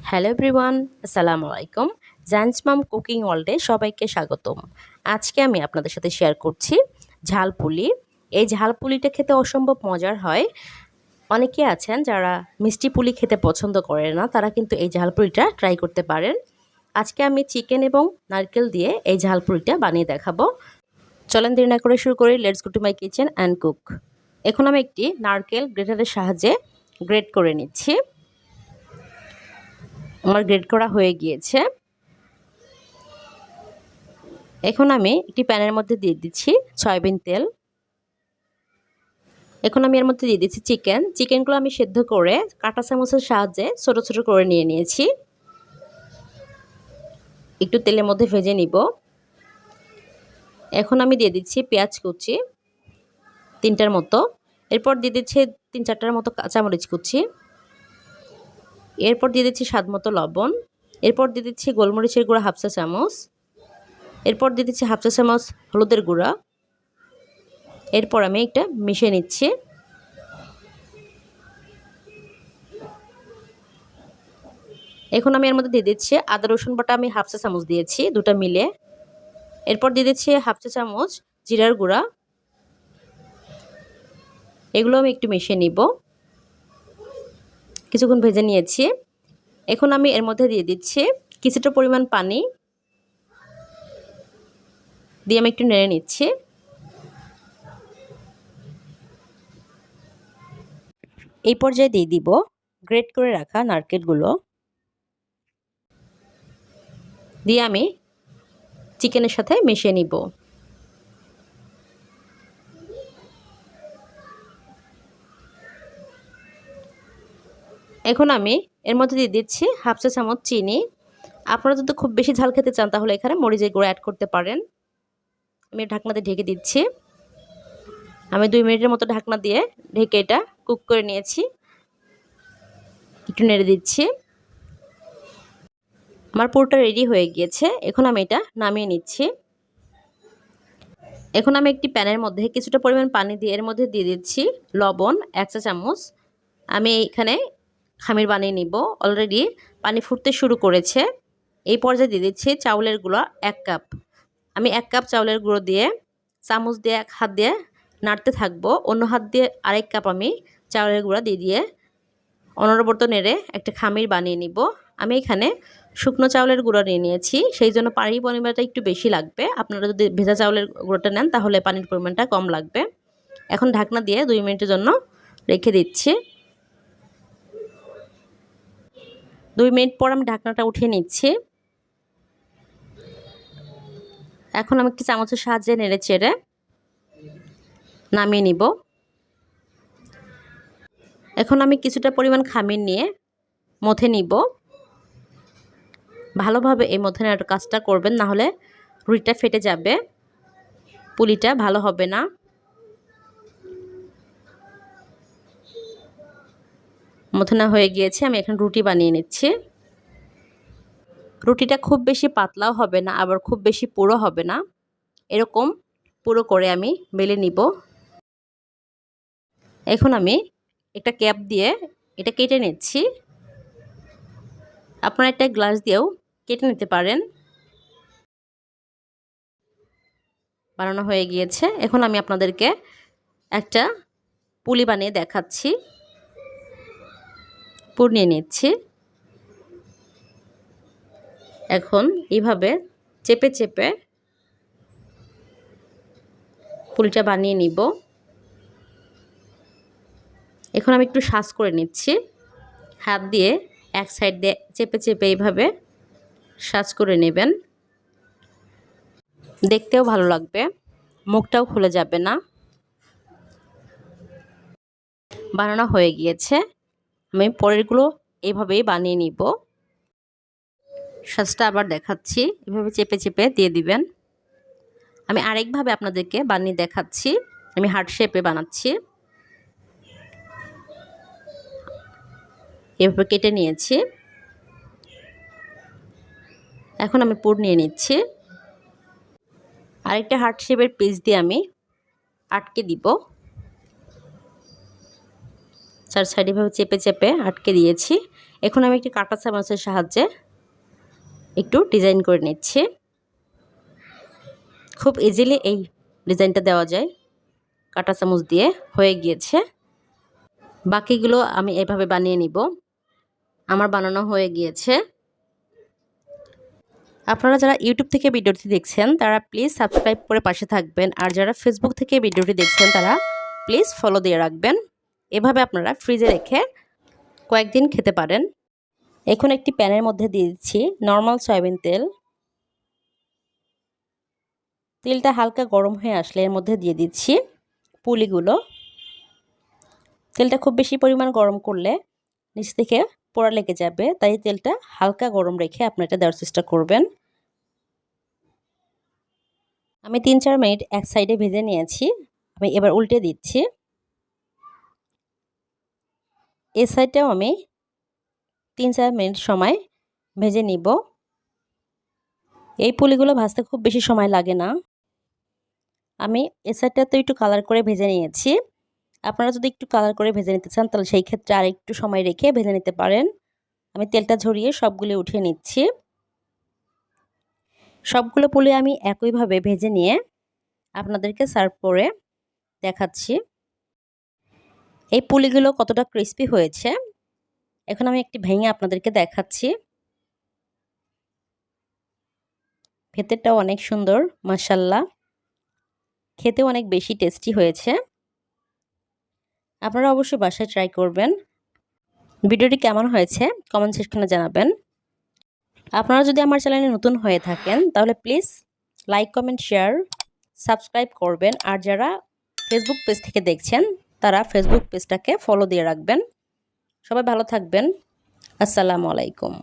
Hello everyone, আসসালামু আলাইকুম। Jahns মাম cooking ওয়ার্ল্ডে সবাইকে স্বাগতম। আজকে আমি আপনাদের সাথে শেয়ার করছি ঝালপুলি। এই ঝালপুলিটা খেতে অসম্ভব মজার হয়। অনেকে আছেন যারা মিষ্টি পুলি খেতে পছন্দ করে না, তারা কিন্তু এই ঝালপুলিটা ট্রাই করতে পারেন। আজকে আমি চিকেন এবং নারকেল দিয়ে এই ঝালপুলিটা বানিয়ে দেখাবো। চলেন দেরি না করে শুরু করি। Let's go to my kitchen and cook. এখন আমি একটি নারকেল গ্রেটারের সাহায্যে গ্রেট করে নিচ্ছি। আমার গ্রেট করা হয়ে গিয়েছে। এখন আমি একটি প্যানের মধ্যে দিয়ে দিচ্ছি সয়াবিন তেল। এখন আমি এর মধ্যে দিয়ে দিচ্ছি চিকেনগুলো আমি সেদ্ধ করে কাঁটা চামচের সাহায্যে ছোট ছোট করে নিয়েছি। একটু তেলের মধ্যে ভেজে নিব। এখন আমি দিয়ে দিচ্ছি পেঁয়াজ কুচি 3টার মতো। এরপর দিয়ে দিচ্ছি 3-4টার মতো কাঁচামরিচ কুচি। এরপর দিয়ে দিচ্ছি স্বাদ মতো লবণ। এরপর দিয়ে দিচ্ছি গোলমরিচের গুঁড়া 1/2 চা চামচ। এরপর দিয়ে দিচ্ছি 1/2 চা চামচ হলুদের গুঁড়া। এরপর আমি এটা মিশিয়ে নিচ্ছি। এখন আমি এর মধ্যে দিয়ে দিচ্ছি আদা রসুন বাটা। আমি 1/2 চা চামচ দিয়েছি, দুটো মিলে। এরপর দিয়ে দিচ্ছি 1/2 চা চামচ জিরার গুঁড়া। এগুলো আমি একটু মিশিয়ে নিব। কিছুক্ষণ ভেজে নিয়েছি। এখন আমি এর মধ্যে দিয়ে দিচ্ছি কিছুটা পরিমাণ পানি দিয়ে আমি একটু নেড়ে নিচ্ছি। এই পর্যায়ে দিয়ে দিব গ্রেট করে রাখা নারকেলগুলো দিয়ে আমি চিকেনের সাথে মিশিয়ে নিব। এখন আমি এর মধ্যে দিয়ে দিচ্ছি 1/2 চা চামচ চিনি। আপনারা যদি খুব বেশি ঝাল খেতে চান তাহলে এখানে মরিচের গুঁড়ো অ্যাড করতে পারেন। আমি ঢাকনাতে ঢেকে দিচ্ছি। আমি 2 মিনিটের মতো ঢাকনা দিয়ে ঢেকে এটা কুক করে নিয়েছি। একটু নেড়ে দিচ্ছি। আমার পুরোটা রেডি হয়ে গিয়েছে। এখন আমি এটা নামিয়ে নিচ্ছি। এখন আমি একটি প্যানের মধ্যে কিছুটা পরিমাণ পানি দিয়ে এর মধ্যে দিয়ে দিচ্ছি লবণ 1 চা চামচ। আমি এখানে খামির বানিয়ে নিব। অলরেডি পানি ফুটতে শুরু করেছে। এই পর্যায়ে দিয়ে দিচ্ছি চাউলের গুঁড়ো 1 কাপ। আমি 1 কাপ চাউলের গুঁড়ো দিয়ে চামচ দিয়ে এক হাত দিয়ে নাড়তে থাকবো। অন্য হাত দিয়ে আরেক কাপ আমি চাউলের গুঁড়া দিয়ে অনবরত নেড়ে একটা খামির বানিয়ে নিব। আমি এখানে শুকনো চাউলের গুঁড়ো নিয়েছি, সেই জন্য পানির পরিমাণটা একটু বেশি লাগবে। আপনারা যদি ভেজা চাউলের গুঁড়োটা নেন তাহলে পানির পরিমাণটা কম লাগবে। এখন ঢাকনা দিয়ে 2 মিনিটের জন্য রেখে দিচ্ছি। 2 মিনিট পর আমি ঢাকনাটা উঠিয়ে নিচ্ছি। এখন আমি একটি চামচের সাহায্যে নেড়ে চেড়ে নামিয়ে নিব। এখন আমি কিছুটা পরিমাণ খামির নিয়ে মথে নিব। ভালোভাবে এই মথে নেওয়ার কাজটা করবেন, না হলে রুটিটা ফেটে যাবে, পুলিটা ভালো হবে না। মথনা হয়ে গিয়েছে। আমি এখন রুটি বানিয়ে নিচ্ছি। রুটিটা খুব বেশি পাতলাও হবে না, আবার খুব বেশি পুরো হবে না। এরকম পুরো করে আমি বেলে নিব। এখন আমি একটা ক্যাপ দিয়ে এটা কেটে নিচ্ছি। আপনারা একটা গ্লাস দিয়েও কেটে নিতে পারেন। বানানো হয়ে গিয়েছে। এখন আমি আপনাদেরকে একটা পুলি বানিয়ে দেখাচ্ছি। পুর নিয়ে নিচ্ছি। এখন এইভাবে চেপে চেপে পুলিটা বানিয়ে নিব। এখন আমি একটু সাজ করে নিচ্ছি। হাত দিয়ে এক সাইড দিয়ে চেপে চেপে এইভাবে সাজ করে নেবেন। দেখতেও ভালো লাগবে, মুখটাও খুলে যাবে না। বানানো হয়ে গিয়েছে। আমি পরেরগুলো এইভাবেই বানিয়ে নিব। সাজটা আবার দেখাচ্ছি। এভাবে চেপে চেপে দিয়ে দিবেন। আমি আরেকভাবে আপনাদেরকে বানিয়ে দেখাচ্ছি। আমি হার্ট শেপে বানাচ্ছি। এভাবে কেটে নিয়েছি। এখন আমি পুর নিয়ে নিচ্ছি। আরেকটা হার্ট শেপের পিস দিয়ে আমি আটকে দিব। 4 সাইড এভাবে চেপে চেপে আটকে দিয়েছি। এখন আমি একটি কাঁটা চামচের সাহায্যে একটু ডিজাইন করে নিচ্ছি। খুব ইজিলি এই ডিজাইনটা দেওয়া যায়, কাঁটা চামচ দিয়ে হয়ে গিয়েছে। বাকিগুলো আমি এভাবে বানিয়ে নিব। আমার বানানো হয়ে গিয়েছে। আপনারা যারা ইউটিউব থেকে ভিডিওটি দেখছেন তারা প্লিজ সাবস্ক্রাইব করে পাশে থাকবেন, আর যারা ফেসবুক থেকে ভিডিওটি দেখছেন তারা প্লিজ ফলো দিয়ে রাখবেন। এভাবে আপনারা ফ্রিজে রেখে কয়েকদিন খেতে পারেন। এখন একটি প্যানের মধ্যে দিয়ে দিচ্ছি নর্মাল সয়াবিন তেল। তেলটা হালকা গরম হয়ে আসলে এর মধ্যে দিয়ে দিচ্ছি পুলিগুলো। তেলটা খুব বেশি পরিমাণ গরম করলে নিচ থেকে পোড়া লেগে যাবে, তাই তেলটা হালকা গরম রেখে আপনি এটা দেওয়ার চেষ্টা করবেন। আমি 3-4 মিনিট এক সাইডে ভেজে নিয়েছি। আমি এবার উল্টে দিচ্ছি। এই সাইডটাও আমি 3-4 মিনিট সময় ভেজে নিব। এই পুলিগুলো ভাজতে খুব বেশি সময় লাগে না। আমি এই সাইডটাতে একটু কালার করে ভেজে নিয়েছি। আপনারা যদি একটু কালার করে ভেজে নিতে চান তাহলে সেই ক্ষেত্রে আর একটু সময় রেখে ভেজে নিতে পারেন। আমি তেলটা ঝরিয়ে সবগুলো উঠিয়ে নিচ্ছি। সবগুলো পুলি আমি একইভাবে ভেজে নিয়ে আপনাদেরকে সার্ভ করে দেখাচ্ছি এই পুলিগুলো কতটা ক্রিস্পি হয়েছে। এখন আমি একটি ভেঙে আপনাদেরকে দেখাচ্ছি। ভেতরটাও অনেক সুন্দর, মাশাআল্লাহ, খেতে অনেক বেশি টেস্টি হয়েছে। আপনারা অবশ্যই বাসায় ট্রাই করবেন। ভিডিওটি কেমন হয়েছে কমেন্ট সেকশনে জানাবেন। আপনারা যদি আমার চ্যানেলে নতুন হয়ে থাকেন তাহলে please like, comment, share, subscribe করবেন। আর যারা ফেসবুক পেজ থেকে দেখছেন তারা ফেসবুক পেজটাকে ফলো দিয়ে রাখবেন। সবাই ভালো থাকবেন। আসসালামু আলাইকুম।